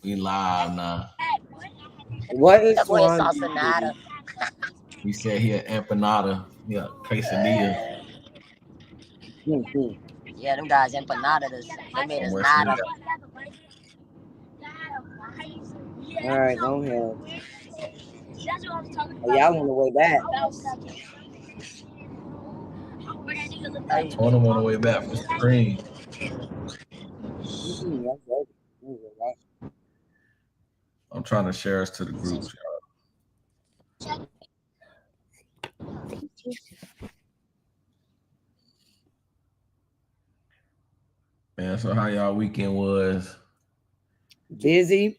We live now. What is That boy is Swan salsa nada. eating? He said he an empanada. Yeah, quesadilla Mhm. Yeah, them guys empanadas. They made from us West nada. Indies. All right, go ahead. Oh, y'all on the way back. Hey, Told him on the way back for spring. That's right. Right. I'm trying to share us to the groups, y'all. Man, so how y'all weekend was? Busy,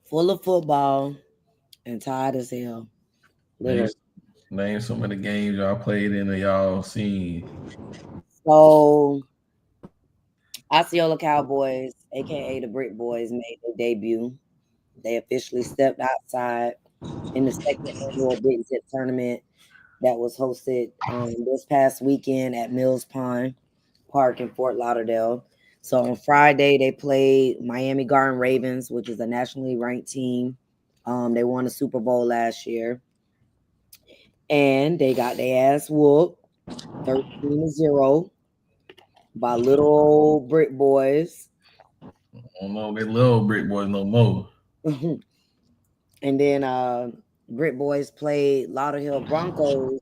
full of football, and tired as hell. Name, Literally. name some of the games y'all played in and y'all seen. So, Osceola Cowboys, aka the Brick Boys, made their debut. They officially stepped outside in the second annual Big Zip tournament that was hosted this past weekend at Mills Pond Park in Fort Lauderdale. So on Friday, they played Miami Garden Ravens, which is a nationally ranked team. They won the Super Bowl last year. And they got their ass whooped 13-0 by little old Brick Boys. I don't know they little brick boys no more. And then Brick Boys played Lauderhill Broncos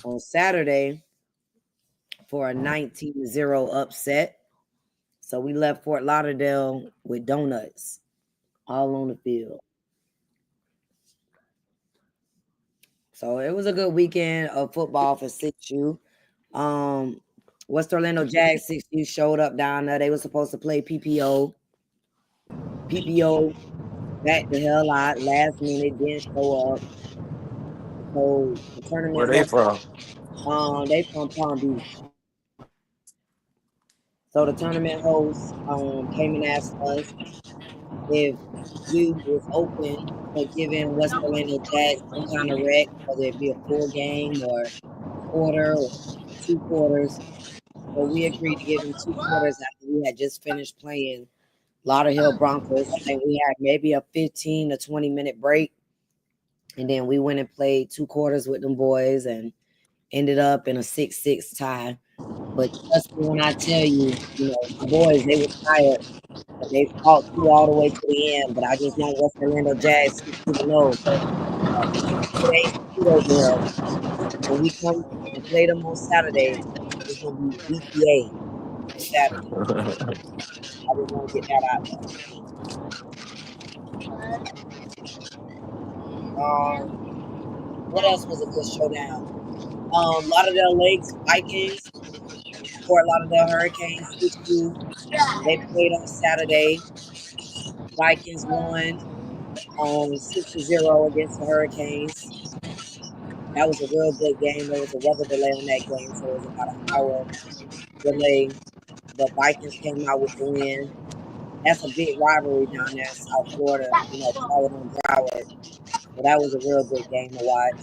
on Saturday for a 19-0 upset. So we left Fort Lauderdale with donuts all on the field. So it was a good weekend of football for 6U. West Orlando Jags 6U showed up down there. They were supposed to play PPO. PPO backed the hell out last minute, didn't show up. So the Where tournament they host, from? they from Palm Beach. So the tournament host came and asked us if we was open for giving West Orlando Jags some kind of rec, whether it be a full game or quarter or 2 quarters. So we agreed to give him 2 quarters after we had just finished playing Lauderhill Broncos. I think we had maybe a 15 to 20-minute break. And then we went and played 2 quarters with them boys and ended up in a 6-6 tie. But trust me when I tell you, the boys, they were tired. But they fought through all the way to the end. But I just want West Orlando Jags to know it ain't sweet over here. When we come and play them on Saturday, it's going to be BTA on Saturday. I just want to get that out there. What else was a good showdown? Lauderdale Lakes Vikings, Fort Lauderdale Hurricanes 6-2. They played on Saturday. Vikings won 6-0 against the Hurricanes. That was a real good game. There was a weather delay on that game, so it was about an hour delay. But Vikings came out with the win. That's a big rivalry down there in South Florida, Pollard and Broward. So that was a real good game to watch.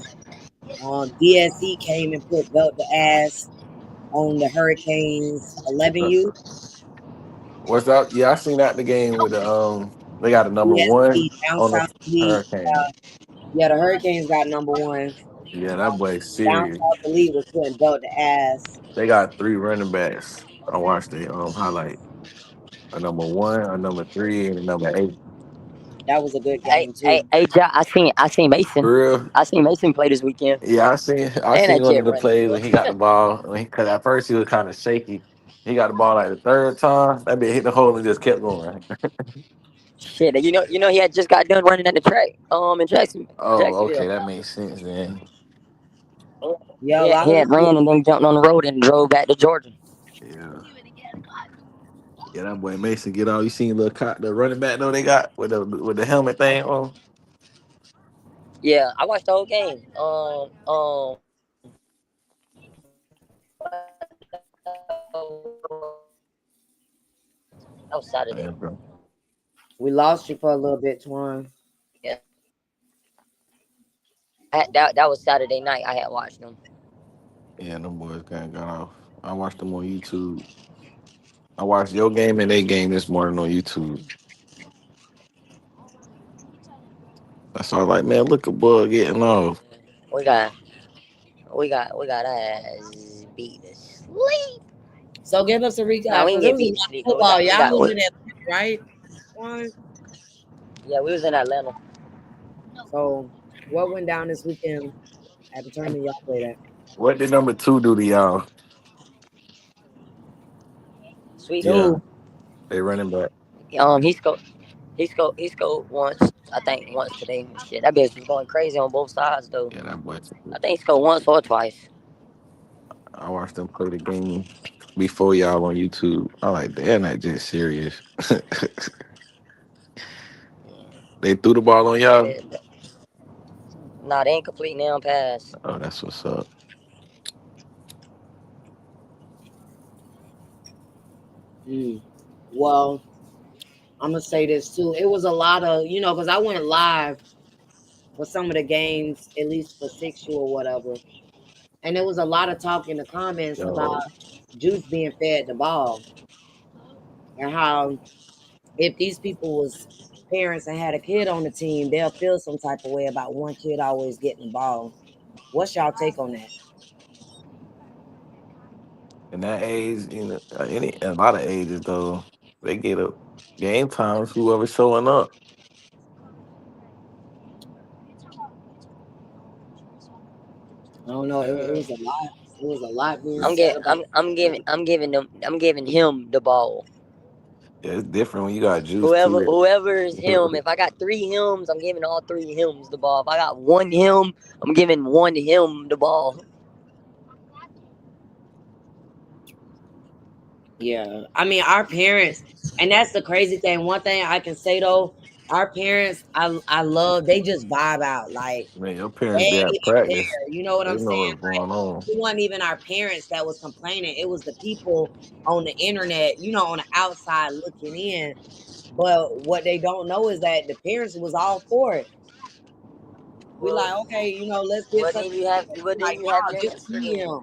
DSE came and put belt to ass on the Hurricanes 11U. What's up? Yeah, I seen that in the game with the they got a number one DSE down on the south elite. Hurricane. Yeah, the Hurricanes got number one. Yeah, that boy Down serious. south elite was putting belt to ass. They got three running backs. I watched the highlight. A number one, a number three, and a number eight. That was a good hey, game hey, too. hey, Ja, I seen Mason. For real? I seen Mason play this weekend. Yeah, I And seen that one jet of the running, plays boy. when he got the ball. Because at first he was kind of shaky. He got the ball like the third time. That bit hit the hole and just kept going. Shit, he had just got done running at the track. In Oh, okay, Jacksonville. that makes sense then. Yeah, a He lot of had ran and then jumped on the road and drove back to Georgia. Yeah. Yeah, that boy Mason get all. You seen the running back though they got with the helmet thing on. Yeah, I watched the whole game. That was Saturday. Man, bro. we lost you for a little bit, Twan. Yeah, that was Saturday night. I had watched them. Yeah, them boys got off. I watched them on YouTube. I watched your game and their game this morning on YouTube. That's all. Like, man, look at boy getting off. We got our ass beat to sleep. So give us a Nah, recap we because didn't it get was a beat to lot of sleep. football. Y'all was in Atlanta, right? One. Yeah, we was in Atlanta. So what went down this weekend at the tournament y'all played at? What did number 2 do to y'all? Sweet. Yeah, Dude, they running back. He scored once. I think once today. Shit, that bitch was going crazy on both sides though. Yeah, that boy. I think he scored once or twice. I watched them play the game before y'all on YouTube. I like, damn, that just serious. They threw the ball on y'all. Nah, they ain't complete now pass. Oh, that's what's up. well, I'm gonna say this too. It was a lot of, because I went live for some of the games, at least for 6U or whatever. And there was a lot of talk in the comments about Yo, Juice being fed the ball and how if these people was parents and had a kid on the team, they'll feel some type of way about one kid always getting the ball. What's y'all take on that? in that age, a lot of ages though, they get up game times. Whoever showing up. I don't know. It was a lot. It was a lot being I'm said getting, about. I'm giving him the ball. Yeah, it's different when you got juice Whoever, too. whoever is him. If I got 3 hymns, I'm giving all 3 hymns the ball. If I got 1 hymn, I'm giving 1 hymn the ball. Yeah, I mean, our parents, and that's the crazy thing. One thing I can say though, our parents, I love. They just vibe out. Like Man, your they parents be ain't at even practice. care. You know what They I'm know saying? what's going on. It wasn't even our parents that was complaining. It was the people on the internet, on the outside looking in. But what they don't know is that the parents was all for it. We Well, like, okay, let's get such a well then like, you have nah, your just answer feed then. him.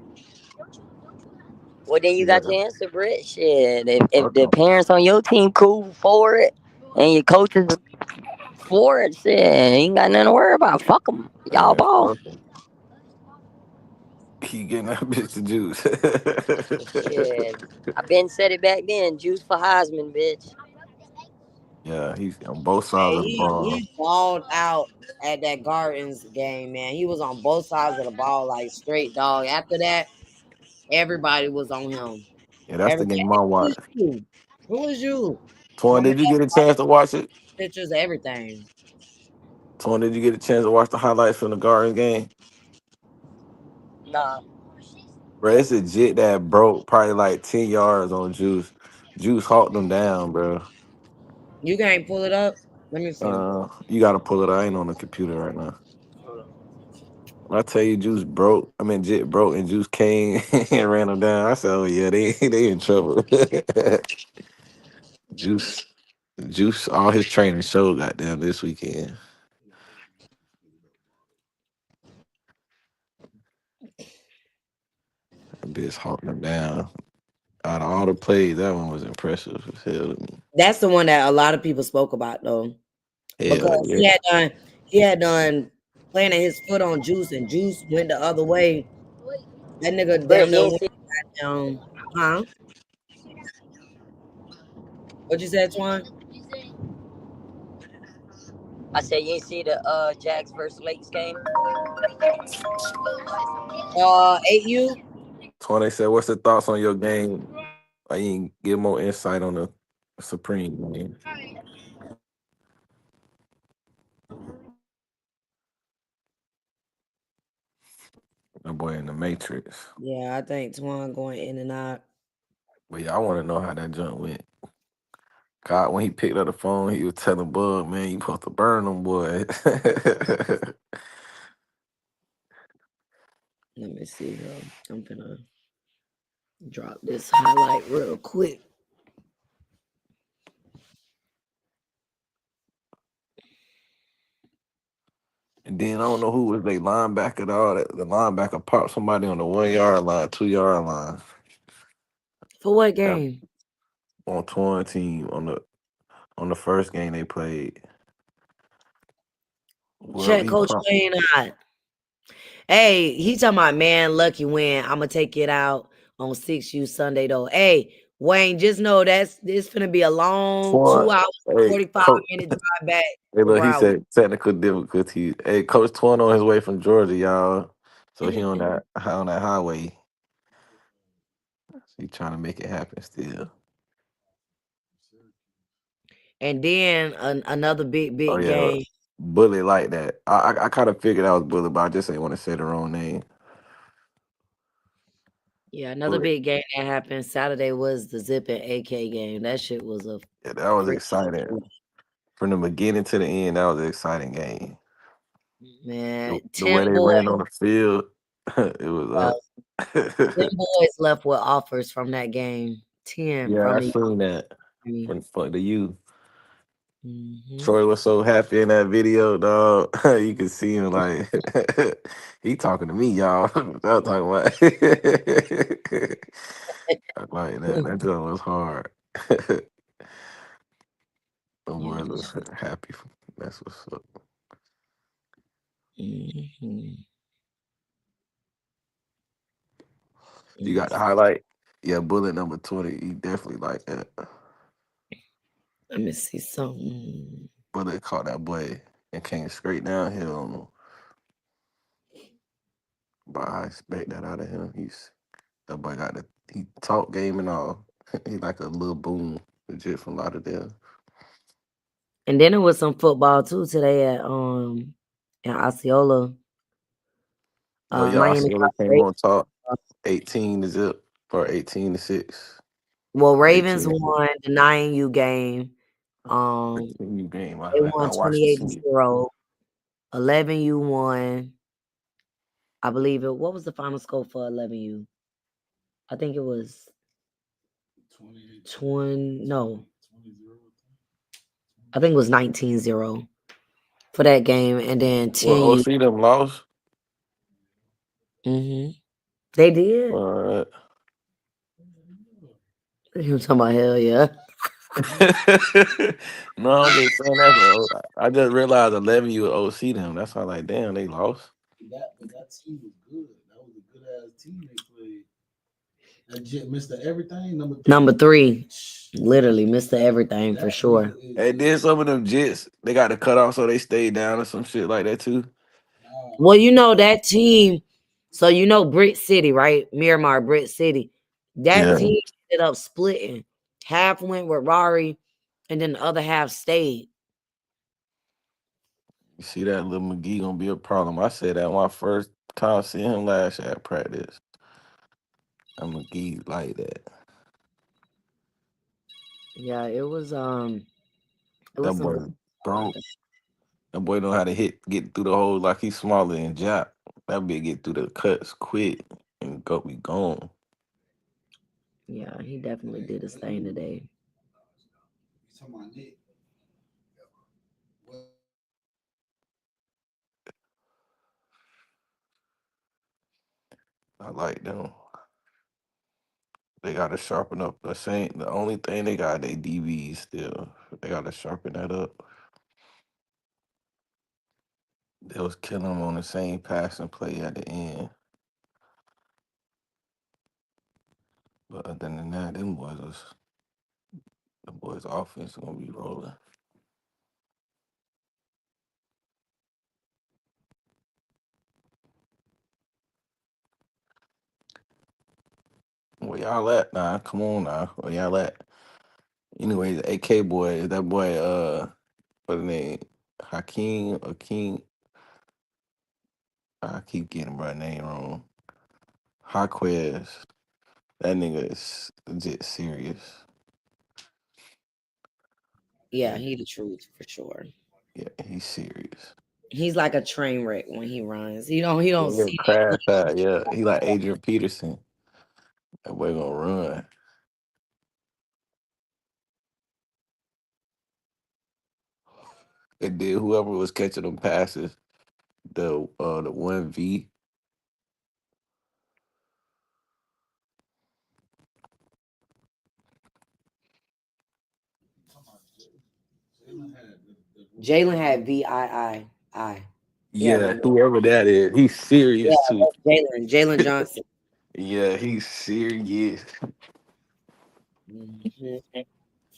Well then you Yeah, got your answer, Brett. Shit, if fuck the 'em. parents on your team cool for it, and your coaches for it, shit, ain't got nothing to worry about. Fuck them, y'all Man, ball. fuck 'em. Keep getting that bitch the juice. Shit, I been said it back then. Juice for Heisman, bitch. Yeah, he's on both sides Hey, of the ball. he balled out at that Gardens game, man. He was on both sides of the ball like straight dog. After that, everybody was on him. Yeah, that's the Everybody. game I Who was watched. you? Who was you? Twan, Coming did you up, get a chance to watch it? pictures, everything. Twan, did you get a chance to watch the highlights from the Garden game? Nah, Bro, it's a jit that broke probably like 10 yards on Juice. Juice hawked them down, bro. You can't pull it up. Let me see. You gotta pull it. I ain't on the computer right now. When I tell you Juice broke, I mean Jit broke and Juice came and ran them down. I said, oh yeah, they in trouble. Juice, Juice, all his training showed goddamn this weekend. That bitch hawked them down. Out of all the plays, that one was impressive as hell to me. That's the one that a lot of people spoke about though, Hell because yeah. he had done planted his foot on Juice, and Juice went the other way. That nigga Brett, damn you near ain't went see. down. Huh? What you said, Twan? I said you ain't see the Jags versus Lakes game. 8U. Twenty said, what's the thoughts on your game? I ain't give more insight on the Supreme game. That boy in the Matrix. Yeah, I think Twan going in and out. But yeah, I want to know how that jump went. God, when he picked up the phone, he was telling Bug, man, you supposed to burn them, boy. Let me see here. I'm gonna drop this highlight real quick. And then I don't know who was they linebacker at all. The linebacker popped somebody on the 1 yard line, 2 yard line. For what Yeah. game? On Torn team on the first game they played. Wherever Check he Coach from. Wayne out. Hey, he talking about man lucky win. I'ma take it out on 6U Sunday though. Hey, Wayne, just know this finna be a long 2 Twan, hours, hey, 45 coach. minute drive back Hey, from look, he Broward. said technical difficulties. Hey, Coach Twan on his way from Georgia, y'all. So he on that highway. He trying to make it happen still. And then another Oh big yeah, game. Bullet like that. I kind of figured I was Bullet, but I just ain't want to say the wrong name. Yeah, another Bullet. big game that happened Saturday was the Zip and AK game. That shit was a Yeah, that was exciting. freaking From the beginning to the end, that was an exciting game. man. The way 10 they boys, ran on the field, it was uh, up. 10 boys left with offers from that game. 10 Yeah, from I the seen that Academy. for the youth. Mhm. Troy was so happy in that video, dog. You could see him like he talking to me, y'all. I'm talking about like that. That joke was hard. The Yeah. boys was happy. That's what's up. Mhm. You Let me got the see. highlight? Yeah, bullet number 20. He definitely like that. Let me see something. Bullet caught that boy and came straight downhill on him. But I expect that out of him. That boy got he talk game and all. He like a little boom legit from Lauderdale. And then there was some football too today at in Osceola. Oh yeah, Miami Osceola got came on top 18 to zip or 18-6. Well, Or Ravens 18. won the 9U game. Um, New game. they I won watched the 28 to senior. 0. 11U won. I believe it. What was the final score for 11U? I think it was 20. No, I think it was 19-0 for that game. And then Well, 10U. OC them lost. They did. All right. You talking about hell yeah. No, I'm just saying that. I just realized 11 you with OC them. That's why like damn they lost. That team was good. That was a good ass team they played. That Jet Mr. Everything, Number 3. Literally, Mr. Everything for sure. And then some of them Jets they got to cut off so they stayed down or some shit like that too. Well, that team. So Brick City, right? Miramar, Brick City. That Yeah. team ended up splitting. Half went with Rari, and then the other half stayed. You see that little McGee gonna be a problem. I said that my first time seeing him last year at practice. I'm McGee like that. Yeah, it was That some good boy broke. That boy know how to get through the hole like he's smaller than Jack. That big get through the cuts quick and go be gone. yeah, he definitely did his thing today. I like them. They gotta sharpen up the same. The only thing they got they DBs still. They gotta sharpen that up. They was killing them on the same passing play at the end. But other than that, the boys' offense gonna be rolling. Where y'all at now? Come on now. Where y'all at? Anyway, the AK boy, that boy, what the name? Hakeem or King? I keep getting my name wrong. Haquez. That nigga is legit serious. Yeah, he the truth for sure. Yeah, he's serious. He's like a train wreck when he runs. He don't Yeah, see crash out. Yeah, he like Adrian Peterson. That boy gonna run. And then whoever was catching them passes, the 1V. Jalen had VII. Yeah, whoever that is, he's serious too. Jalen Johnson. Yeah, he's serious. Mhm.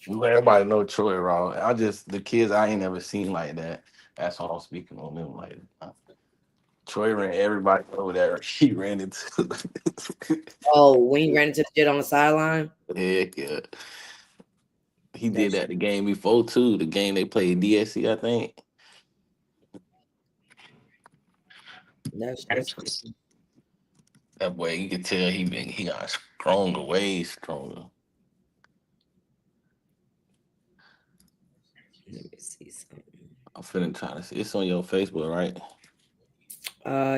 Everybody know Troy Raw. The kids I ain't never seen like that. That's all I'm speaking on them. Like Troy ran everybody over there. He ran into. Oh, when he ran into the shit on the sideline. Heck yeah. He did that the game before too. The game they played DSC, I think. That's That boy, you can tell he got stronger, way stronger. Let me see something. I'm finna try to see. It's on your Facebook, right?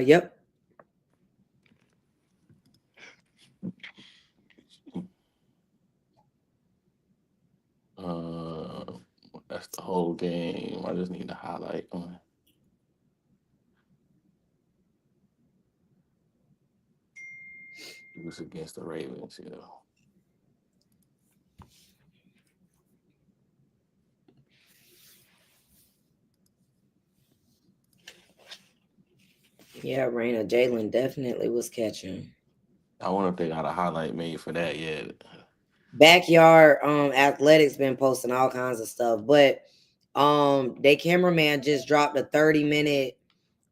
Yep. That's the whole game. I just need to highlight on. It was against the Ravens, you know. Yeah, Raina Jalen definitely was catching. I wonder if they got a highlight made for that yet. Backyard Athletics been posting all kinds of stuff, but their cameraman just dropped a 30-minute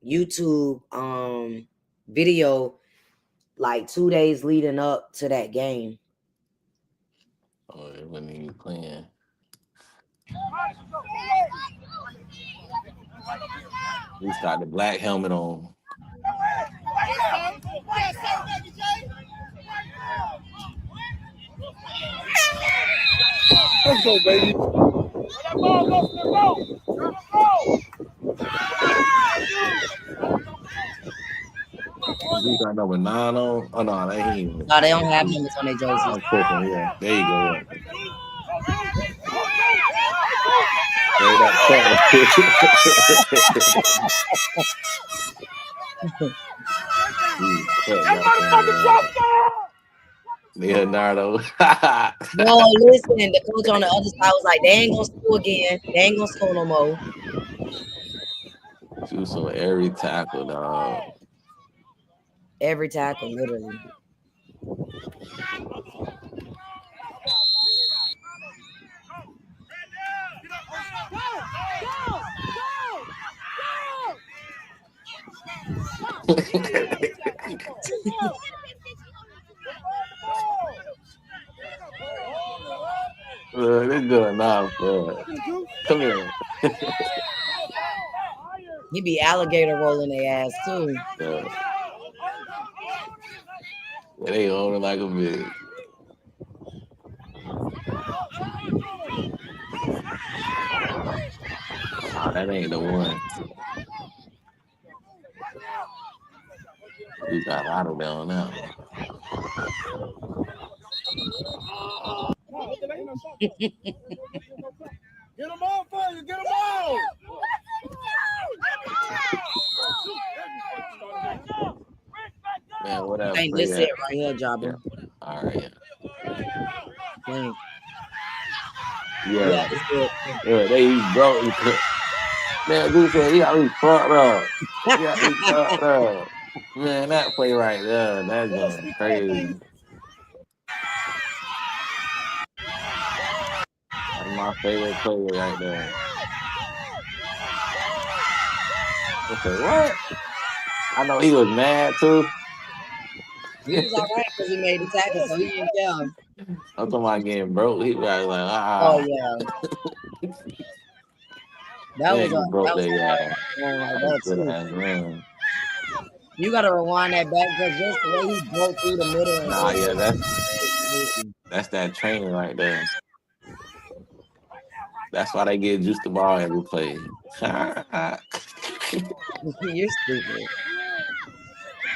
YouTube video like 2 days leading up to that game. Oh, it wasn't even playing. He's got the black helmet on. Let's go, baby. He got number 9 on. Oh no, that ain't even. No, they don't have numbers on their jerseys. I'm tripping. Yeah, there you go. Yeah. Hey, that Leonardo. No, listen, the coach on the other side was like, they ain't gonna score again. They ain't gonna score no more. Juice on every tackle, dog. Every tackle, literally. They're good enough, bro. Come here. He be alligator rolling their ass too. They hold it like a bitch. Nah, that ain't the one. You got out of there on that one. Get him on for you. Get him on. Man, whatever. Hey, this it right here, Jabba. Yeah. All right. Thanks. Yeah. Yeah, they broke. Man, dude said he got me fucked up. He got me fucked up. Man, that play right there, that's going crazy. That's my favorite player right there. Okay, what? I know he was mad too. He was all right because he made the tackle, so he didn't care. I'm talking about getting broke. He was like, Oh yeah. That man, was you broke that right ass run. You gotta rewind that back because just the way he broke through the middle. Nah, yeah, that's that training right there. That's why they get Juice the ball every play. You're stupid.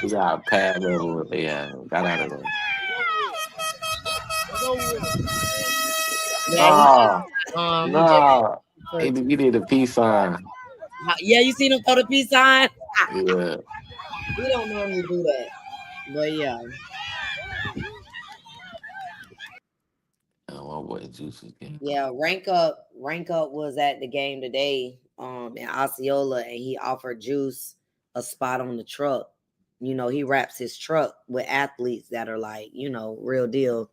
We got a pad level what they have. Got out of there. Yeah, no. He did a peace sign. Yeah, you seen him throw the peace sign? Yeah. We don't normally do that. But yeah. Oh, my boy Juice is getting. Yeah, Rank Up was at the game today in Osceola, and he offered Juice a spot on the truck. You know, he wraps his truck with athletes that are like, you know, real deal.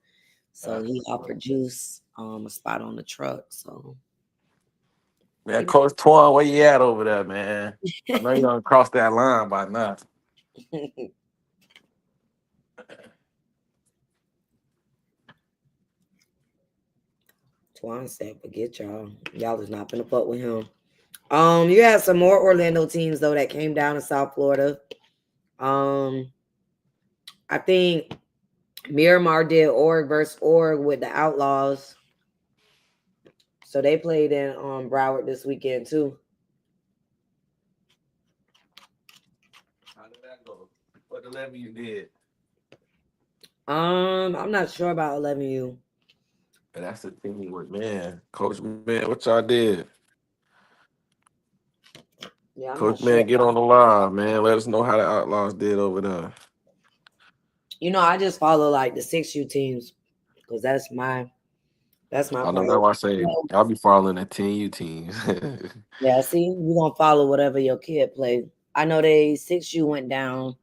So he offered Juice a spot on the truck. So Man, Coach Twan, where you at over there, man? I know you gonna cross that line by now. Twan said, forget y'all. Y'all is not gonna fuck with him. You had some more Orlando teams though that came down to South Florida. I think Miramar did Org versus Org with the Outlaws. So they played in Broward this weekend too. How did that go? What 11 you did? I'm not sure about 11U. And that's the thing with man, Coach man, what y'all did? Yeah, I'm Coach not sure. man, get on the line, man. Let us know how the Outlaws did over there. You know, I just follow like the 6U teams because that's my I know that's priority. why I say y'all be following the 10U teams. Yeah, see, you gonna follow whatever your kid play. I know they 6U went down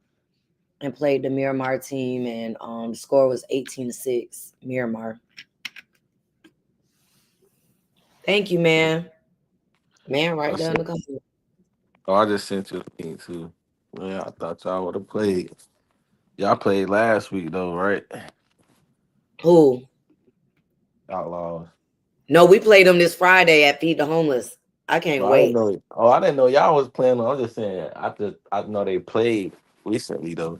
and played the Miramar team, and the score was 18-6 Miramar. Thank you, man. Man, right there in the company. Oh, I just sent you a thing too. Yeah, I thought y'all would have played. Y'all played last week though, right? Who? Outlaws. No, we played them this Friday at Feed the Homeless. I can't No, I didn't wait. know. Oh, I didn't know y'all was playing. I'm just saying. I know they played recently though.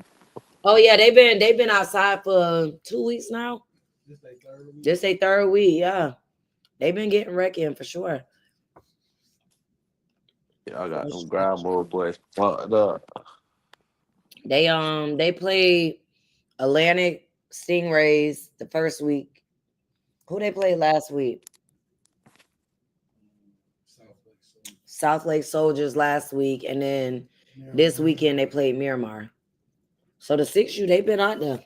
Oh yeah, they've been outside for 2 weeks now. This they third week, yeah. They've been getting wrecking for sure. Y'all got them grind mode boys fucked up. They played Atlantic Stingrays the first week. Who they played last week? South Lake Soldiers last week, and then this weekend they played Miramar. So the 6U, they've been out there.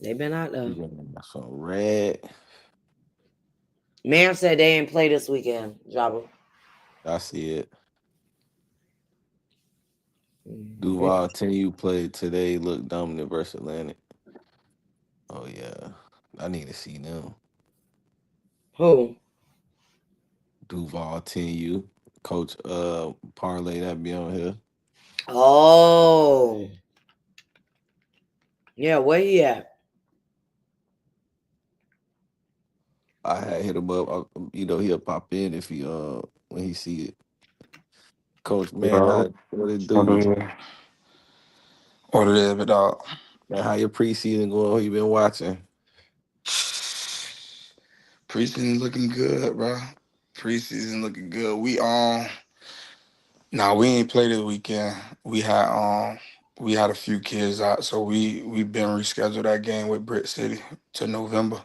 They've been out there. Some red. Man said they ain't play this weekend, Jabba. I see it. Duval 10U played today. Look dominant versus Atlantic. Oh yeah, I need to see them. Who? Duval 10U. Coach Parlay that be on here. Oh. Yeah, where he at? I had hit him up. He'll pop in if he when he see it. Coach, man, what it do? What it is, but dog. Man, how your preseason going? Who you been watching? Preseason looking good, bro. Preseason looking good. We ain't played this weekend. We had a few kids out, so we been rescheduled that game with Britt City to November.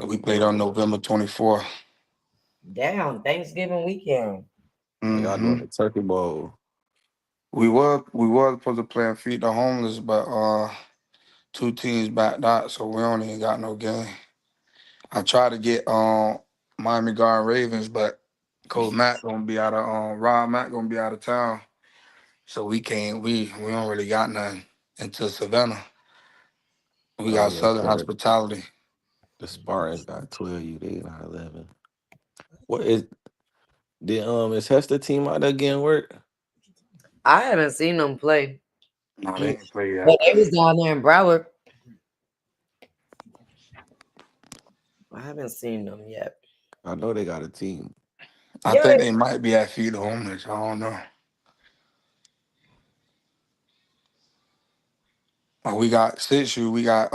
So we played on November 24th. Damn, Thanksgiving weekend. Y'all doing the Turkey Bowl. We were supposed to play and feed the homeless, but two teams backed out, so we don't even got no game. I tried to get Miami Garden Ravens, but Coach Matt gonna be out of Rob Matt gonna be out of town, so we can't. We don't really got nothing until Savannah. We Oh got yeah, Southern Hospitality. the Spartans got 12U. They got 11. What is Hester team out there getting work? I haven't seen them play. No, they ain't play yet. But they was down there in Broward. I haven't seen them yet. I know they got a team. I think they might be at Feed the Homeless. I don't know. But we got 6U. We got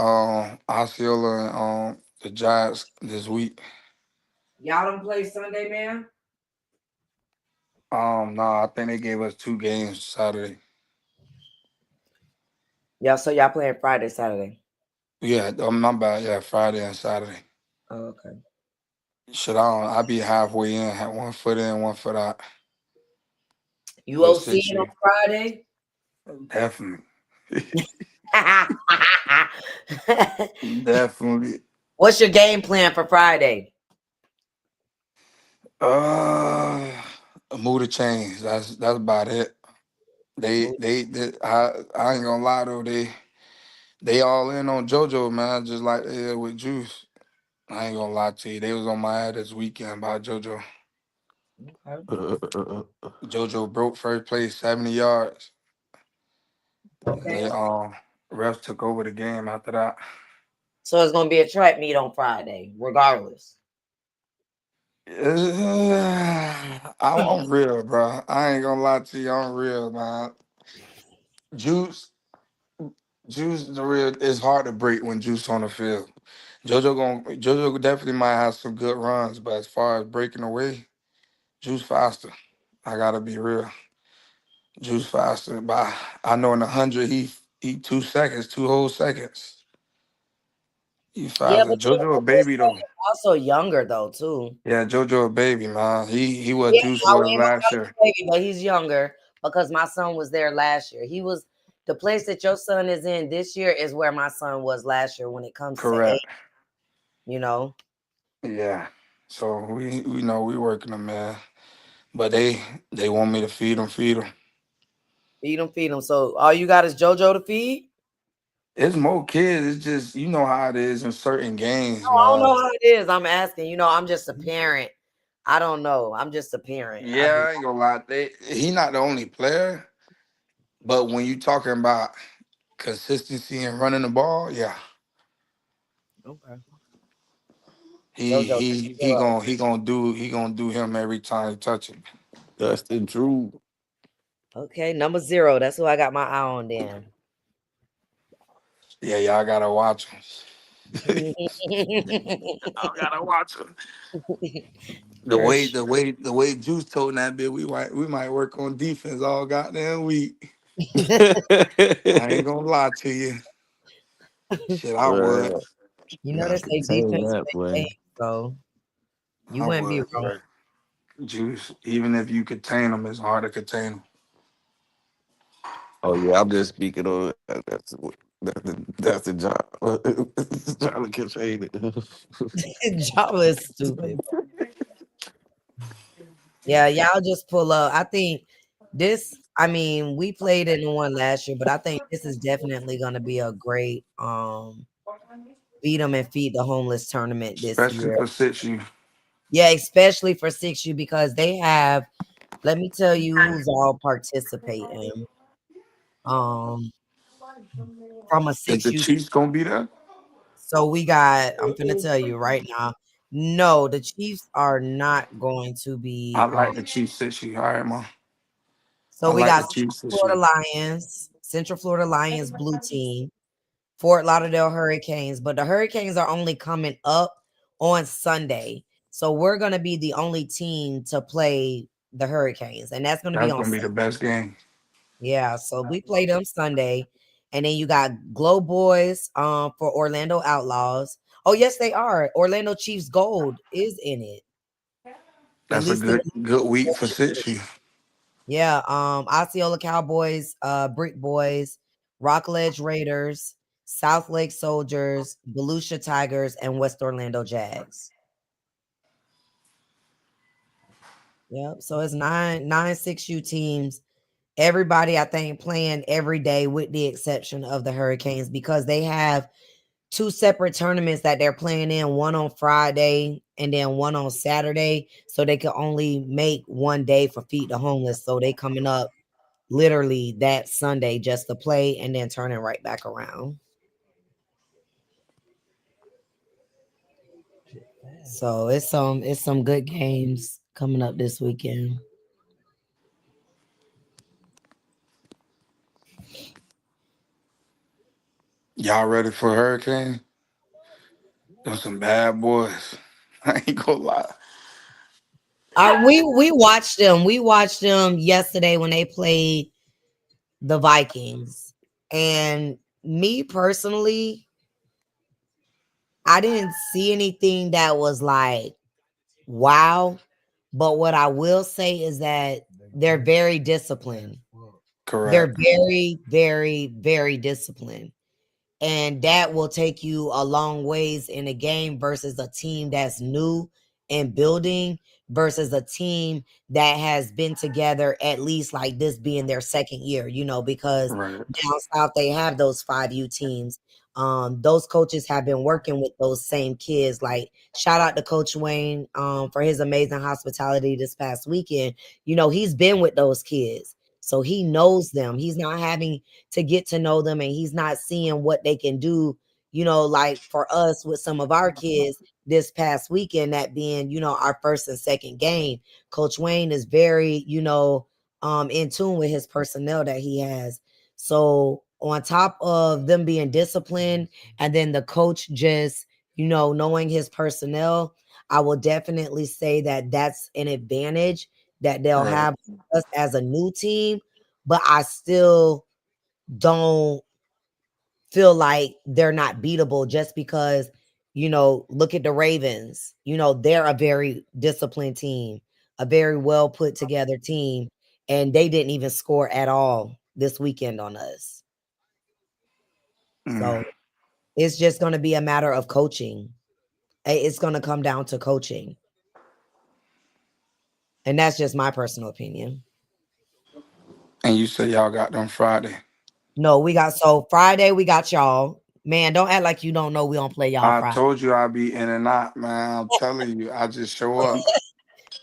Osceola and the Giants this week. Y'all don't play Sunday, man? No, I think they gave us 2 games Saturday. Yeah, so y'all playing Friday, Saturday. Yeah, my bad. Yeah, Friday and Saturday. Oh, okay. Shit, I be halfway in, had 1 foot in, 1 foot out. You OC on Friday? Definitely. Definitely. What's your game plan for Friday? I Move the chains. That's about it. I ain't gonna lie though, they all in on JoJo, man, just like they did with Juice. I ain't gonna lie to you. They was on my head this weekend about JoJo. JoJo broke first place, 70 yards. And Okay. they refs took over the game after that. So it's gonna be a track meet on Friday, regardless. I'm real, bro. I ain't gonna lie to you. I'm real, man. Juice, Juice, the real. It's hard to break when Juice on the field. JoJo definitely might have some good runs, but as far as breaking away, Juice faster. I gotta be real. Juice faster. But I know in 100 he 2 seconds, 2 whole seconds. He Yeah, faster. but you JoJo a know, his baby son though. is also younger though too. Yeah, JoJo a baby, man. He what Yeah, Juice now was we ain't gonna last call him year. a baby, but he's younger because my son was there last year. He was the place that your son is in this year is where my son was last year when it comes to age, Correct. you know. Yeah. So we know we working them, man. But they want me to feed them, feed them. Feed them, feed them. So all you got is JoJo to feed? It's more kids. It's just you know how it is in certain games, No, I don't man. know how it is. I'm asking. You know, I'm just a parent. I don't know. I'm just a parent. I do. Yeah, I ain't gonna lie. He not the only player, but when you talking about consistency and running the ball, yeah, Okay. he JoJo he he 0. gonna he gonna do he gonna do him every time he touch him. That's the truth. Okay, number 0. That's who I got my eye on then. Yeah, y'all gotta watch him. Y'all gotta watch him. The For way sure. the way Juice told that bit, we might work on defense all goddamn week. I ain't gonna lie to you. Shit, I would. Well, You know, gotta they say contain defense that win boy. games, so you I wouldn't be would, wrong. but Juice, even if you contain them, it's hard to contain them. Oh yeah, I'm just speaking on that's the job. Trying to contain it. Java is stupid. Yeah, y'all just pull up. I think this, I mean, we played in the one last year, but I think this is definitely gonna be a great beat them and feed the homeless tournament this Especially year. for 6U. Yeah, especially for 6U because they have, let me tell you who's all participating. Um from a Is the 6U. Chiefs gonna be there? So we got, I'm gonna tell you right now. No, the Chiefs are not going to I be like the Chiefs 6U. All right, man. so I we like got the Chiefs Central Florida Lions blue team, Fort Lauderdale Hurricanes, but the Hurricanes are only coming up on Sunday. So we're gonna be the only team to play the Hurricanes, and that's gonna be That's on gonna be the Sunday. best game. Yeah, so we play them Sunday, and then you got Glow Boys for Orlando Outlaws. Oh yes, they are. Orlando Chiefs Gold is in it. At That's a least in good week for the 6U. yeah, Osceola Cowboys, Brick Boys, Rockledge Raiders, South Lake Soldiers, Volusia Tigers, and West Orlando Jags. Yep. So it's nine 6U teams. Everybody, I think, playing every day with the exception of the Hurricanes because they have two separate tournaments that they're playing in, one on Friday and then one on Saturday. So they can only make one day for Feed the Homeless. So they coming up literally that Sunday just to play and then turning right back around. So it's some good games coming up this weekend. Y'all ready for Hurricane? Them some bad boys. I ain't gonna lie. We watched them. We watched them yesterday when they played the Vikings. And me personally, I didn't see anything that was like wow. But what I will say is that they're very disciplined. They're Correct. very, very, very disciplined. And that will take you a long ways in a game versus a team that's new and building versus a team that has been together at least like this being their second year, because Right. down south they have those 5U teams. Those coaches have been working with those same kids. Like shout out to Coach Wayne for his amazing hospitality this past weekend. He's been with those kids. So he knows them. He's not having to get to know them and he's not seeing what they can do, like for us with some of our kids this past weekend, that being, our first and second game. Coach Wayne is very, in tune with his personnel that he has. So on top of them being disciplined and then the coach just, knowing his personnel, I will definitely say that that's an advantage that they'll Right. have us as a new team. But I still don't feel like they're not beatable just because, look at the Ravens. They're a very disciplined team, a very well put together team, and they didn't even score at all this weekend on us. Mm. So it's just going to be a matter of coaching. It's going to come down to coaching. And that's just my personal opinion. And you said y'all got them Friday. No, so Friday we got y'all. Man, don't act like you don't know we don't play y'all I Friday. told you I'd be in and out, man. I'm telling you, I just show up.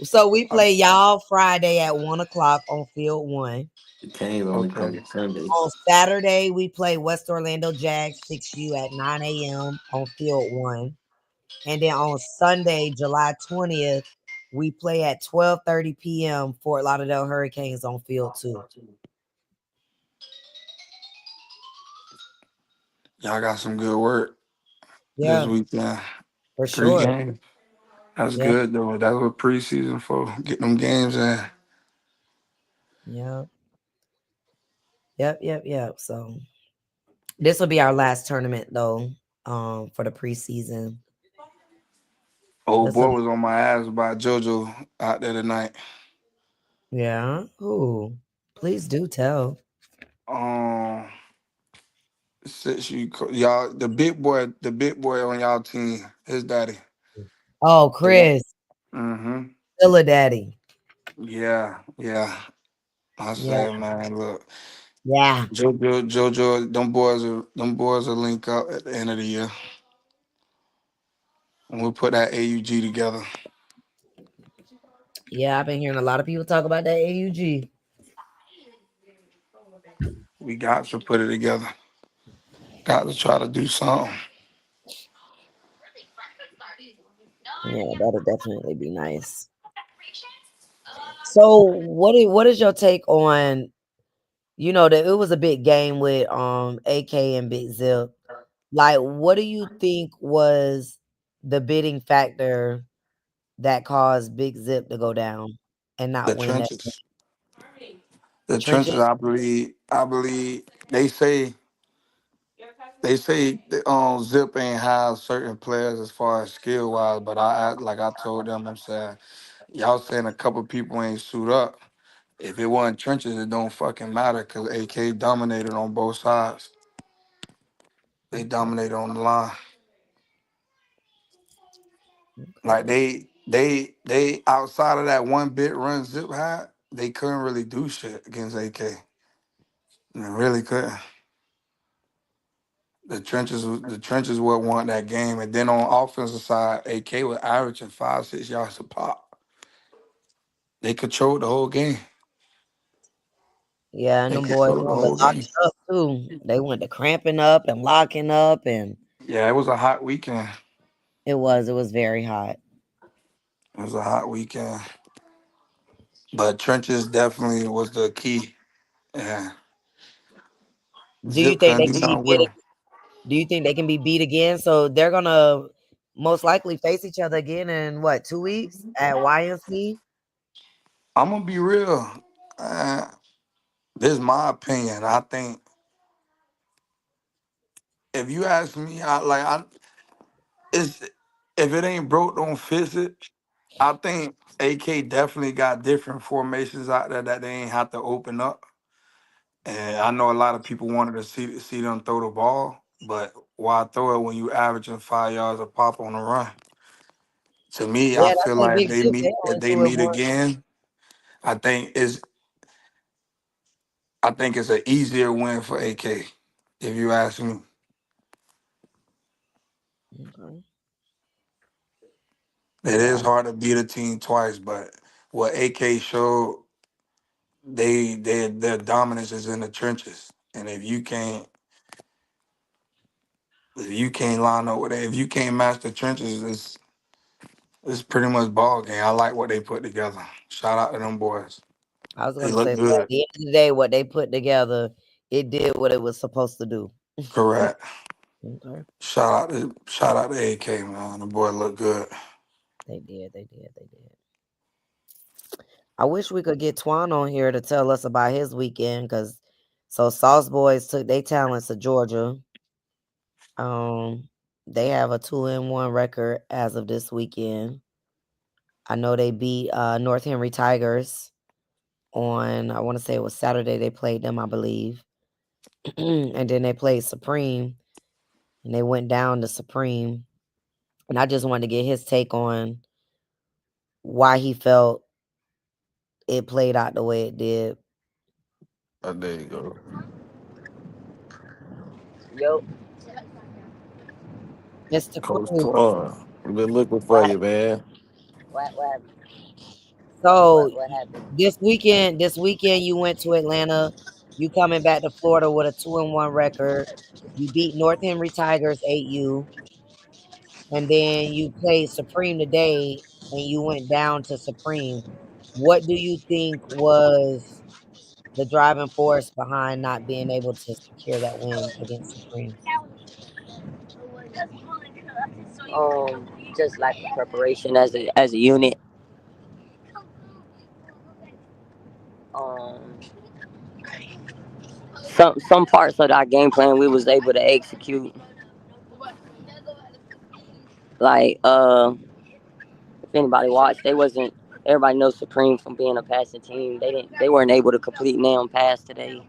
So we I, play y'all Friday at 1 o'clock on field 1. The Canes only come okay. to Sunday. On Saturday, we play West Orlando Jags 6U at 9 a.m. on field 1. And then on Sunday, July 20th, we play at 12:30 p.m. Fort Lauderdale Hurricanes on field 2. Y'all got some good work this Yeah, weekend. for 3 sure. games. That's Yeah, good though. That's what preseason for. Get them games in. yeah. Yep. So this will be our last tournament though, for the preseason. Old This will boy be, was on my ass about JoJo out there tonight. yeah. Ooh, please do tell. Um, since y'all the big boy on y'all team, his daddy. Oh, The one. Chris, Mm-hmm. Dilla Daddy. Yeah. I Yeah, say, man, look, yeah. JoJo, them boys will link up at the end of the year, and we put that AUG together. Yeah, I've been hearing a lot of people talk about that AUG. We got to put it together. Got to try to do something. Yeah, that'll definitely be nice. So, what is your take on, that it was a big game with AK and Big Zip. Like, what do you think was the bidding factor that caused Big Zip to go down and The not win that trenches, the trenches. trenches? I believe they say Zip ain't have certain players as far as skill wise, but like I told them, I'm saying y'all saying a couple people ain't suit up. If it wasn't trenches, it don't fucking matter because AK dominated on both sides. They Okay, dominated on the line. Like okay. they outside of that one bit run Zip had, they couldn't really do shit against AK. They really couldn't. The trenches what won that game, and then on offensive side, AK was averaging 5-6 yards a pop. They controlled the whole game. Yeah, and They them boys controlled the went to whole locking game. up too. They went to cramping up and locking up, and Yeah, it was a hot weekend. it was very hot. It was a hot weekend. But trenches definitely was the key. Yeah. Do you Zip think couldn't they do can be nothing with beat? him. Do you think they can be beat again? So they're gonna most likely face each other again in what, 2 weeks at YMC? I'm gonna be real. Uh, this is my opinion. I think if you ask me, it's if it ain't broke, don't fix it. I think AK definitely got different formations out there that they ain't have to open up. And I know a lot of people wanted to see them throw the ball, but why throw it when you averaging 5 yards a pop on the run? To me, I Yeah, feel that's a like big deal. They if only they do it meet once. again, I think it's I think it's an easier win for AK. If you ask me, Okay. it is Yeah, hard to beat a team twice, but what AK showed, their dominance is in the trenches, and if you can't line up with it, if you can't match the trenches, it's pretty much ball game. I like what they put together. Shout out to them boys. I was They gonna look say, so at good. the end of the day, what they put together, it did what it was supposed to do. Correct. Okay. Shout out to AK, man. The boy look good. They did. They did. They did. I wish we could get Twan on here to tell us about his weekend, because so Sauce Boys took their talents to Georgia. Um, they have a 2-1 record as of this weekend. I know they beat North Henry Tigers on, I want to say it was Saturday. They played them, I believe, and then they played Supreme, and they went down to Supreme. And I just wanted to get his take on why he felt it played out the way it did. Oh, there you go. Yo, Mr. Coach Crew. Twan. We've been looking for what you, man. what So what happened? this weekend you went to Atlanta. You coming back to Florida with a 2-1 record. You beat North Henry Tigers 8U, and then you played Supreme today, and you went down to Supreme. What do you think was the driving force behind not being able to secure that win against Supreme? Just lack of preparation as a unit. Um, some parts of our game plan we was able to execute. Like if anybody watched, they wasn't. Everybody knows Supreme from being a passing team. They weren't able to complete nail pass today.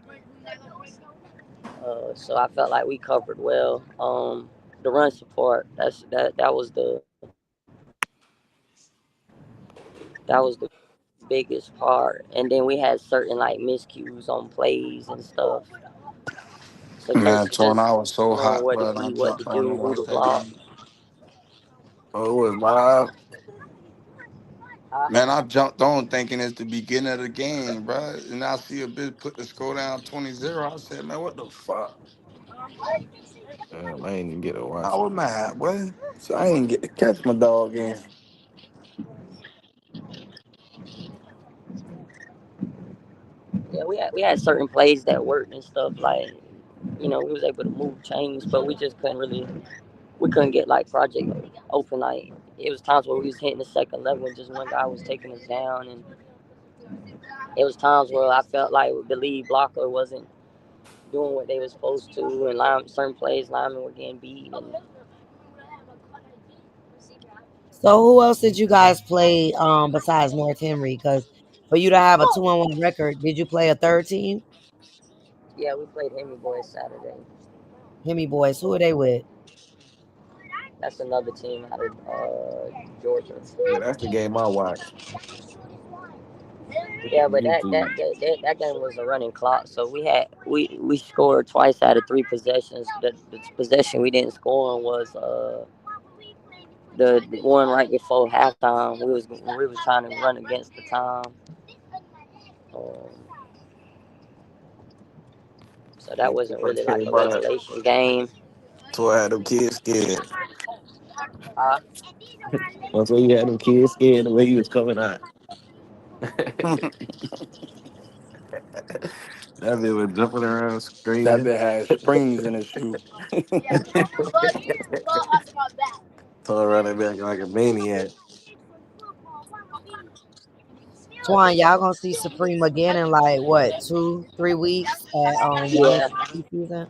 So I felt like we covered well. The run support. That was the biggest part. And then we had certain like miscues on plays and stuff. So Man, just Twan, I was so knowing hot, where to bro, and I be, what to jumped on do, and who to watched that block. game. Oh, it was live. Huh? Man, I jumped on thinking it's the beginning of the game, bro. And I see a bitch put the score down 20-0. I said, man, what the fuck? Damn, I ain't even get to I watch it. was mad, boy. So I ain't get to catch my dog in. Yeah, we had certain plays that worked and stuff. Like we was able to move chains, but we couldn't get like project open. Like it was times where we was hitting the second level and just one guy was taking us down, and it was times where I felt like the lead blocker wasn't doing what they were supposed to, and certain plays linemen were getting beat. And So who else did you guys play besides North Henry? Because for you to have a 2-1 record, did you play a third team? yeah, we played Henry Boys Saturday. Hemi boys. Who are they with? That's another team out of Georgia. Yeah, that's the game I watched. Yeah, but YouTube. that game was a running clock, so we scored twice out of three possessions. The possession we didn't score on was the one right before halftime. We was trying to run against the time, um, so that wasn't What really tell like you a about that? regulation game. So I had them kids scared. Uh, That's why you had them kids scared the way you was coming out. That bitch was jumping around, That screaming. bit had springs in his shoe. Told running back like a maniac. Twan, y'all gonna see Supreme again in like what, 2-3 weeks at one of yeah, the season?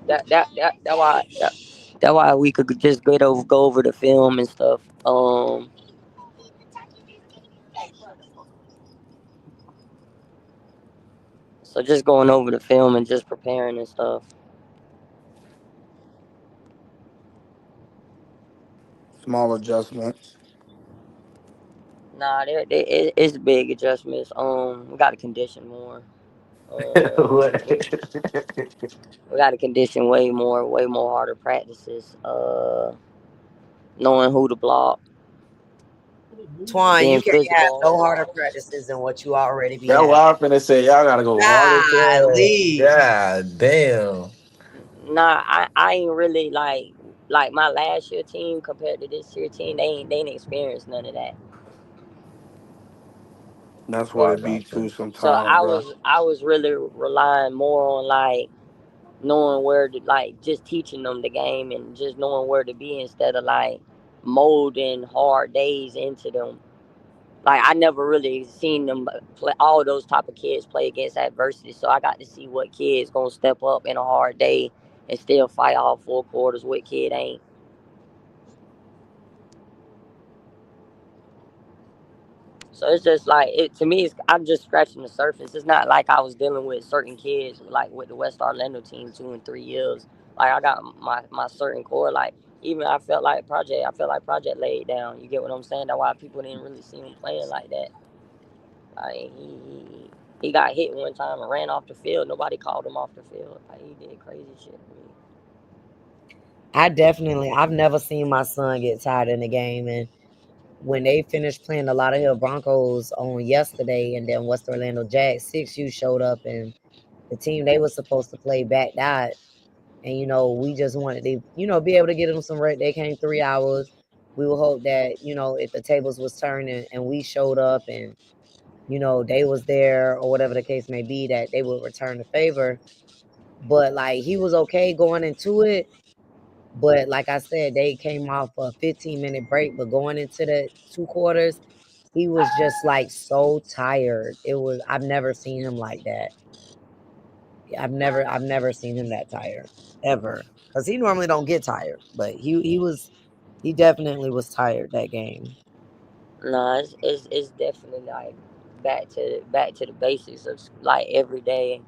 that why we could just go over the film and stuff. So just going over the film and just preparing and stuff. Small adjustments. Nah, it's big adjustments. We got to condition more. What? We got to condition way more harder practices. Knowing who to block, Twan, you being can't have physical. no harder practices than what you already be That's what having. I'm finna say. Y'all gotta go harder. Golly. God damn. Nah, I ain't really like my last year team compared to this year team. They ain't experienced none of that. That's what Well, it be that's too good. So sometimes, bro. I was really relying more on like knowing where to like just teaching them the game and just knowing where to be instead of like molding hard days into them. Like I never really seen them play all those type of kids play against adversity, so I got to see what kids gonna step up in a hard day and still fight all 4 quarters. What kid ain't? So it's just like it to me. I'm just scratching the surface. It's not like I was dealing with certain kids like with the West Orlando team 2 and 3 years. Like I got my certain core. Like even I felt like Project laid down. You get what I'm saying? That's why people didn't really see him playing like that. Like he got hit one time and ran off the field. Nobody called him off the field. Like he did crazy shit to me. I've never seen my son get tired in the game. And when they finished playing the Lauderhill Broncos on yesterday, and then West Orlando Jacks, 6U showed up, and the team they were supposed to play backed out. And, we just wanted to, be able to get them some rest. They came 3 hours. We would hope that, if the tables was turning and we showed up and, they was there or whatever the case may be, that they would return the favor. But, like, he was okay going into it. But like I said, they came off a 15-minute break. But going into the 2 quarters, he was just like so tired. I've never seen him like that. I've never seen him that tired ever. Because he normally don't get tired. But he definitely was tired that game. Nah, it's definitely like back to the basics of like every day.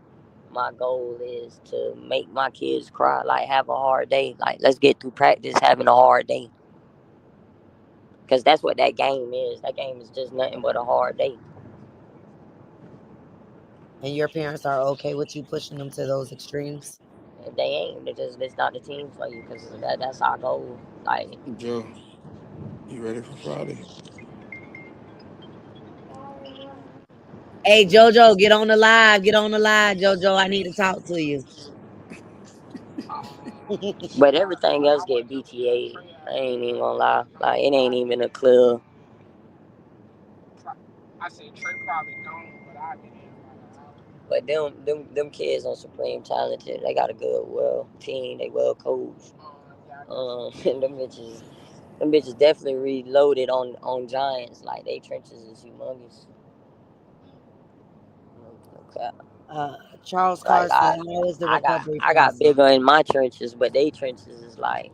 My goal is to make my kids cry, like have a hard day. Like let's get through practice having a hard day, because that's what that game is. That game is just nothing but a hard day. And your parents are okay with you pushing them to those extremes? If they ain't, it's not the team for you, because that's our goal. Like Joe, you ready for Friday? Hey Jojo, get on the live. Get on the live, Jojo. I need to talk to you. but everything else get BTA. I ain't even gonna lie. Like it ain't even a clear. But them kids on Supreme talented. They got a good well team. They well coached. And them bitches definitely reloaded on Giants. Like they trenches is humongous. No cap. Uh, Charles Like Carr said, "How is the recovery I got process?" bigger in my trenches, but they trenches is like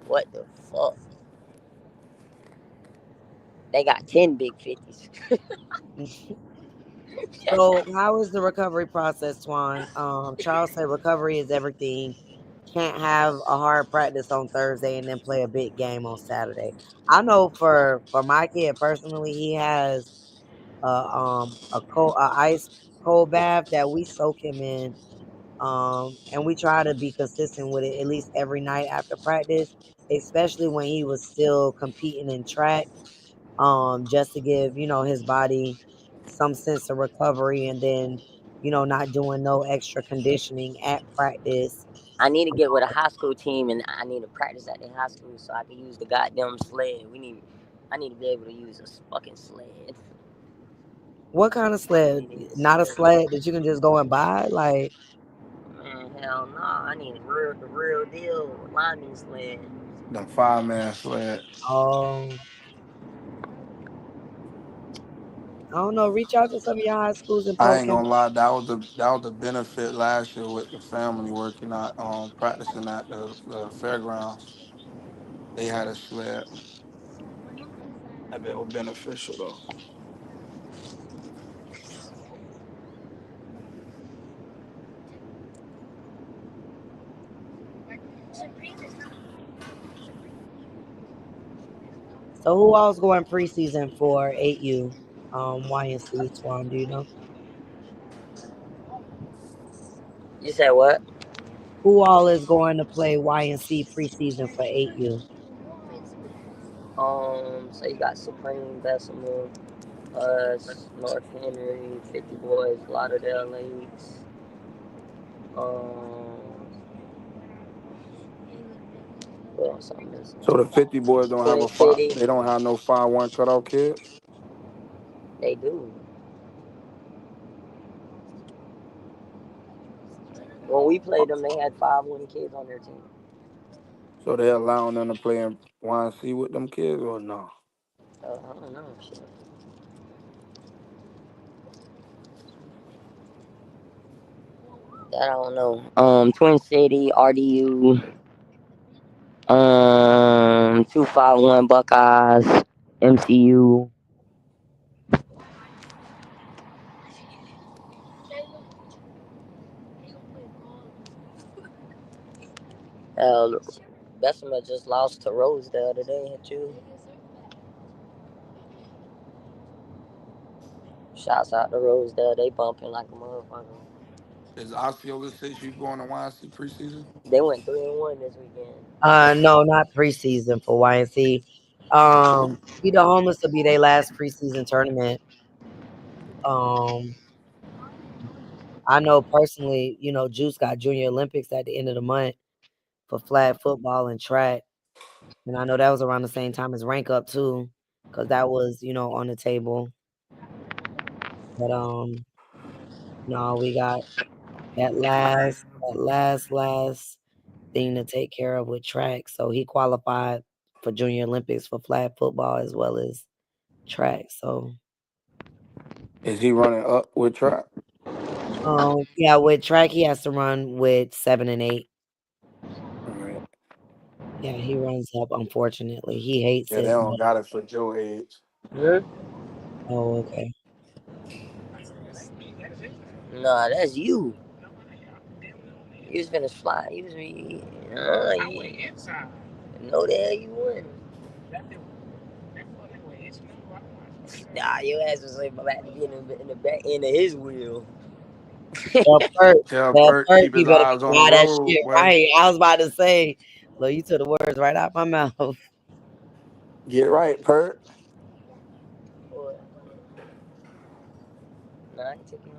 what the fuck. They got 10 big 50s. So, how is the recovery process, Twan? Charles said recovery is everything. Can't have a hard practice on Thursday and then play a big game on Saturday. I know for my kid personally, he has a ice cold bath that we soak him in. And we try to be consistent with it at least every night after practice, especially when he was still competing in track, just to give, his body some sense of recovery, and then, not doing no extra conditioning at practice. I need to get with a high school team and I need to practice at the high school so I can use the goddamn sled. I need to be able to use a fucking sled. What kind of I sled? really need a Not a sled. sled that you can just go and buy? Like, Man, hell no. I need the real deal lineman sled. The 5-man sled. oh, I don't know. Reach out to some of your high schools and I poke ain't them. gonna lie, that was the benefit last year with the family working out, practicing at the fairgrounds. They had a sled. I bet it was beneficial though. So who else going preseason for 8U? YNC Twan, do you know? You said what? Who all is going to play YNC preseason for 8U? So you got Supreme, Bessemer, us, North Henry, 50 Boys, Lauderdale Lakes. What else I'm missing? So the 50 boys don't have Twin a five. City, They don't have no 5-1 cutoff kids. they do. When we played them, they had 5 1 kids on their team. So they allowing them to play in YNC with them kids or no? I don't know. Shit. That I don't know. Twin City, RDU, 251 Buckeyes, MCU. Hell, Bessemer just lost to Rose the other day. Too. Shouts out to Rose there. They bumping like a motherfucker. Is Osceola 6U going to YNC preseason? They went 3-1 this weekend. No, not preseason for YNC. Feed the Homeless will be their last preseason tournament. I know personally, Juice got Junior Olympics at the end of the month for flag football and track. And I know that was around the same time as Rank Up too, because that was, on the table. But no, we got that last thing to take care of with track. So he qualified for Junior Olympics for flag football as well as track. So Is he running up with track? yeah, with track he has to run with 7 and 8. All right. Yeah, he runs up. Unfortunately, he hates Yeah, they it. don't got it for Joe age. Hmm? Oh, okay. Nah, that's you. You was finna fly. You was no the hell you wouldn't. Nah, your ass was like about to be in the back end of his wheel. Well, Perk, Tell well, Perk Perk, keep you his better eyes on the buy that road, shit boy. right. I was about to say, look, you took the words right out my mouth. Get right, Perk. What? Nah, I ain't taking home.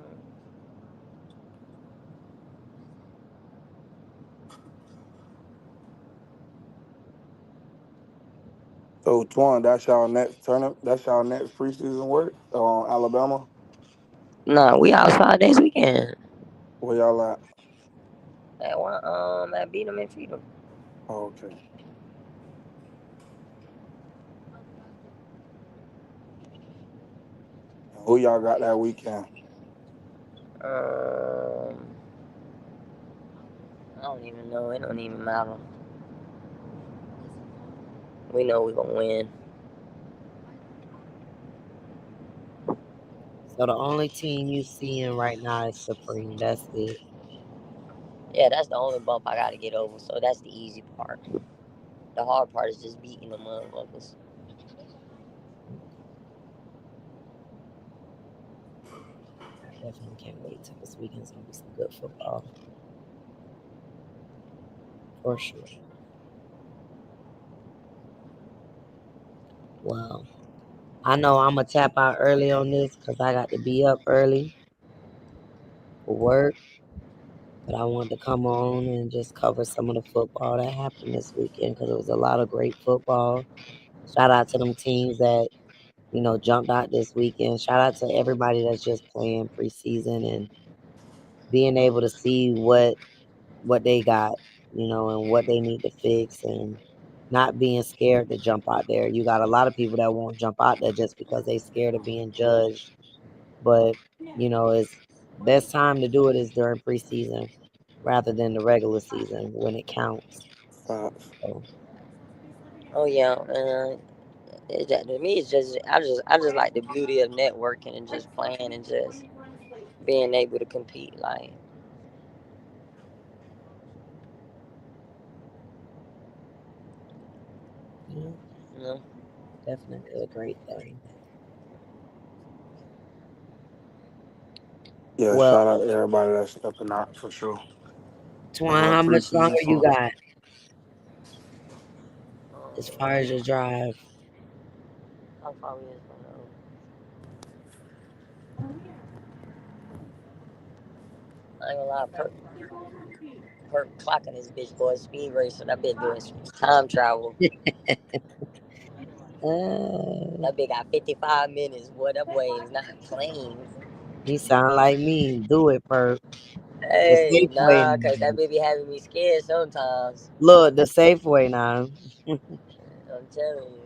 So Twan, that's y'all next tournament. That's y'all next preseason work on Alabama. Nah, we outside this weekend. Where y'all at? At beat them and feed them. Oh, okay. Who y'all got that weekend? I don't even know. It don't even matter. We know we gonna win. So the only team you seeing right now is Supreme. That's it. Yeah, that's the only bump I gotta get over. So that's the easy part. The hard part is just beating the motherfuckers. I definitely can't wait till this weekend's gonna be some good football. For sure. Well, I know I'm gonna tap out early on this because I got to be up early for work. But I wanted to come on and just cover some of the football that happened this weekend because it was a lot of great football. Shout out to them teams that, jumped out this weekend. Shout out to everybody that's just playing preseason and being able to see what they got, and what they need to fix and not being scared to jump out there. You got a lot of people that won't jump out there just because they scared of being judged. But, it's best time to do it is during preseason rather than the regular season when it counts. So, Oh yeah, to me it's just I just like the beauty of networking and just playing and just being able to compete. Like yeah. you know, Definitely a great thing. Yeah, Well, shout out to everybody that's stepping out for sure. Twan, how much longer Preseason you fun. got as far as your drive? How far we is from I ain't gonna lie, per clocking this bitch boy speed racer. That bitch doing some time travel. That bitch got 55 minutes. Boy, that boy is not playing. You sound like me. Do it, Perk. The Hey, safe way nah, cause that now. bitch be having me scared sometimes. Look, the safe way now. I'm telling you.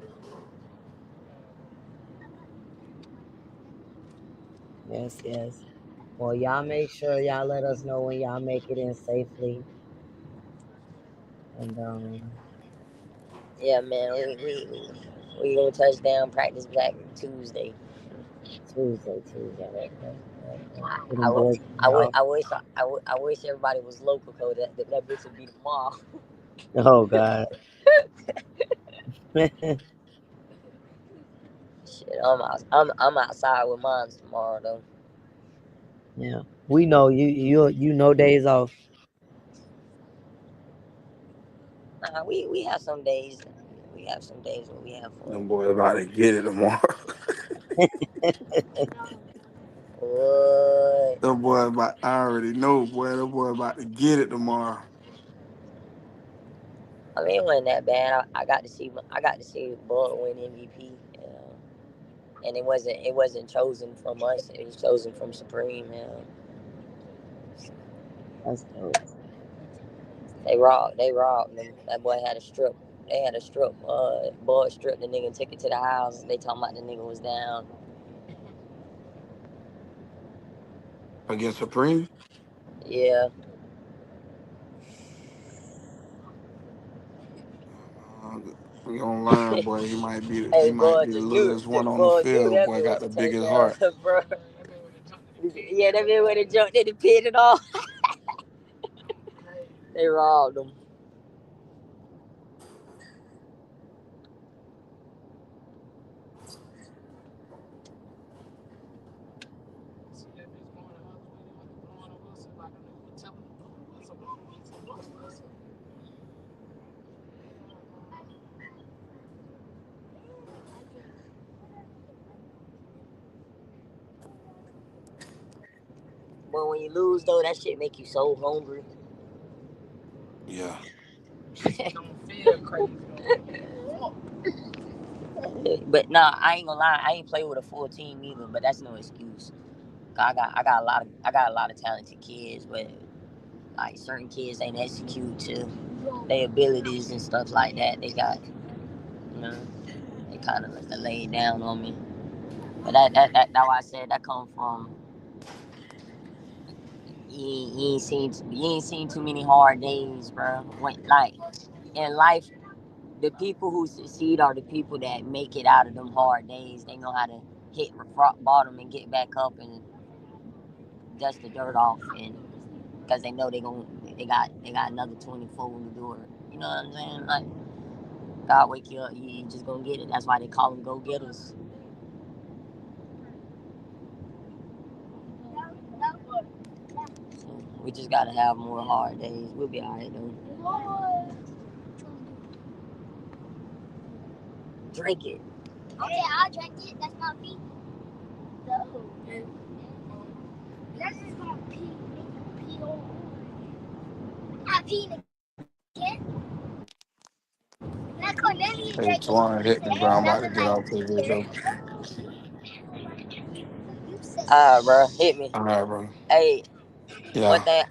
Yes, yes. Well, y'all make sure y'all let us know when y'all make it in safely. And Yeah, man, we gonna touch down practice back Tuesday. Tuesday. For I, them w- boys I, w- off. I wish everybody was local, cause that bitch would be tomorrow. Oh God. Shit, I'm outside with mine tomorrow though. Yeah. We know you know days off. Nah, we have some days. We have some days where we have fun. Them boys about to get it tomorrow. What? Them boys about, I already know, boy. Them boys about to get it tomorrow. I mean, it wasn't that bad. I got to see Bud win MVP, and it wasn't chosen from us. It was chosen from Supreme. That's dope. They robbed them. That boy had a strip. They had a strip. Bud stripped the nigga and took it to the house. They talking about the nigga was down. Against Supreme? Yeah. Uh, we gonna learn, boy. He might be Hey, the littlest one on the Bud knew field. that Boy, bitch was got a the biggest heart. touchdown, bro. Yeah, that bitch would have jumped in the pit and all. They robbed him. But when you lose, though, that shit make you so hungry. Yeah. But nah, I ain't gonna lie. I ain't play with a full team either. But that's no excuse. I got a lot of talented kids, but like certain kids ain't execute to their abilities and stuff like that. They got, you know, they kind of laid down on me. But that why I said that come from you ain't seen too many hard days, bro. When like in life, the people who succeed are the people that make it out of them hard days. They know how to hit rock bottom and get back up and dust the dirt off, and because they know they got another 24 to do it. You know what I'm saying? Like God wake you up, you just gonna get it. That's why they call them go getters. So we just gotta have more hard days. We'll be alright though. Drink it. Okay, I'll drink it. That's my pee. No. That's just gonna pee over. I pee again. That Cornelia Hey, drinking. Twan hit me, bro. I'm about to Doesn't get like off this video. bro, hit me. All right, bro. Hey, one Yeah. thing